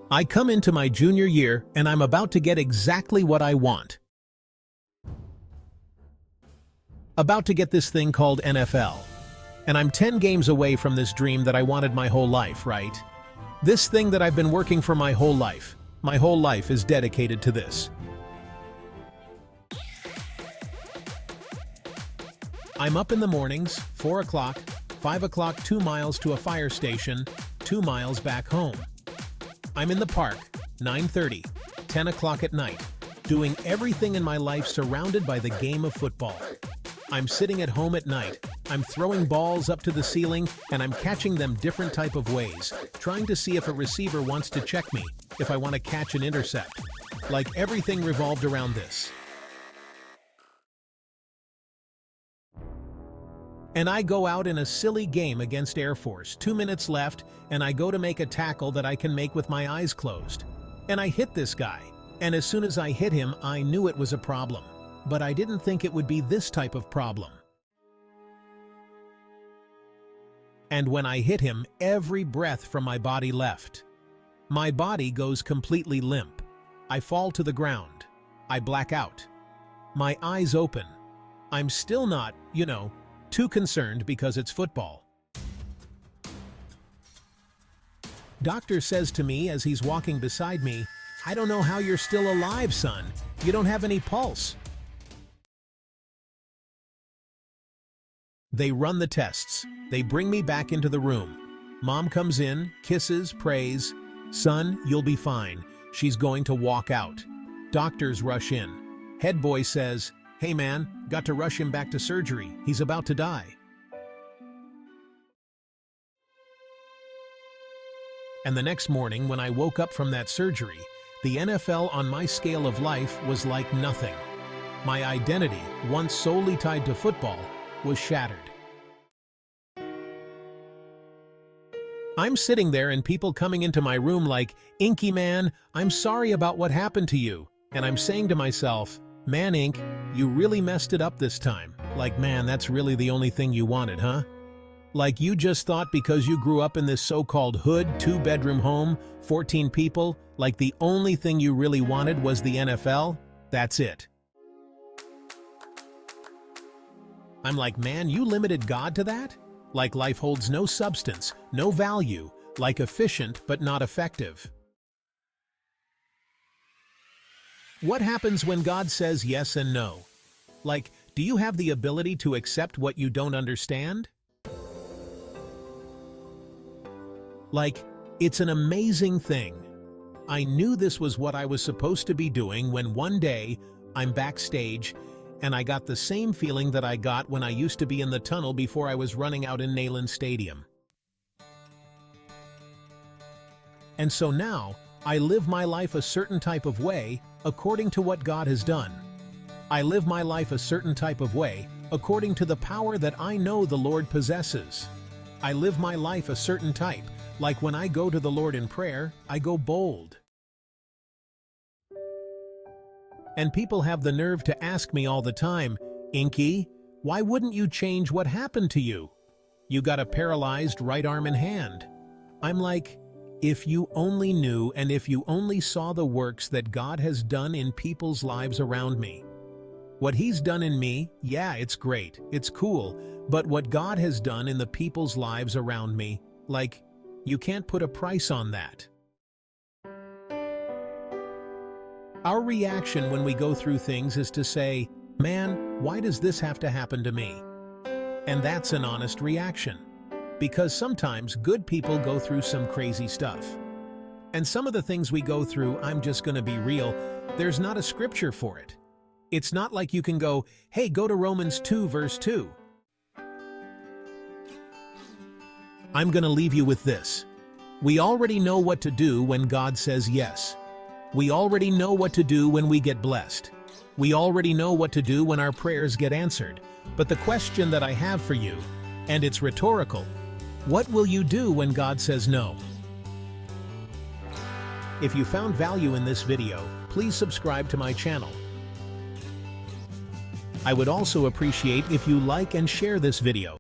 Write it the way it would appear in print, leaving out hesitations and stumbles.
I come into my junior year and I'm about to get exactly what I want. About to get this thing called NFL. And I'm 10 games away from this dream that I wanted my whole life, right? This thing that I've been working for my whole life. My whole life is dedicated to this. I'm up in the mornings, 4 o'clock, 5 o'clock, 2 miles to a fire station, 2 miles back home. I'm in the park, 9:30, 10 o'clock at night, doing everything in my life surrounded by the game of football. I'm sitting at home at night, I'm throwing balls up to the ceiling, and I'm catching them different type of ways, trying to see if a receiver wants to check me, if I want to catch an intercept. Like everything revolved around this. And I go out in a silly game against Air Force, 2 minutes left, and I go to make a tackle that I can make with my eyes closed. And I hit this guy, and as soon as I hit him, I knew it was a problem. But I didn't think it would be this type of problem. And when I hit him, every breath from my body left. My body goes completely limp. I fall to the ground. I black out. My eyes open. I'm still not, too concerned because it's football. Doctor says to me as he's walking beside me, "I don't know how you're still alive, son. You don't have any pulse." They run the tests. They bring me back into the room. Mom comes in, kisses, prays. "Son, you'll be fine. She's going to walk out." Doctors rush in. Head boy says, "Hey man, got to rush him back to surgery. He's about to die." And the next morning when I woke up from that surgery, the NFL on my scale of life was like nothing. My identity, once solely tied to football, was shattered. I'm sitting there and people coming into my room like, "Inky man, I'm sorry about what happened to you." And I'm saying to myself, "Man, Ink, you really messed it up this time. Like, man, that's really the only thing you wanted, huh? Like you just thought because you grew up in this so-called hood, 2-bedroom home, 14 people, like the only thing you really wanted was the NFL? That's it." I'm like, man, you limited God to that? Like life holds no substance, no value, like efficient but not effective. What happens when God says yes and no? Like, do you have the ability to accept what you don't understand? Like, it's an amazing thing. I knew this was what I was supposed to be doing when one day I'm backstage and I got the same feeling that I got when I used to be in the tunnel before I was running out in Neyland Stadium. And so now, I live my life a certain type of way according to what God has done. I live my life a certain type of way according to the power that I know the Lord possesses. I live my life a certain type, like when I go to the Lord in prayer, I go bold. And people have the nerve to ask me all the time, "Inky, why wouldn't you change what happened to you? You got a paralyzed right arm and hand." I'm like, if you only knew and if you only saw the works that God has done in people's lives around me. What He's done in me, yeah, it's great, it's cool, but what God has done in the people's lives around me, like, you can't put a price on that. Our reaction when we go through things is to say, "Man, why does this have to happen to me?" And that's an honest reaction. Because sometimes good people go through some crazy stuff. And some of the things we go through, I'm just going to be real, there's not a scripture for it. It's not like you can go, "Hey, go to Romans 2 verse 2. I'm going to leave you with this. We already know what to do when God says yes. We already know what to do when we get blessed. We already know what to do when our prayers get answered. But the question that I have for you, and it's rhetorical, what will you do when God says no? If you found value in this video, please subscribe to my channel. I would also appreciate if you like and share this video.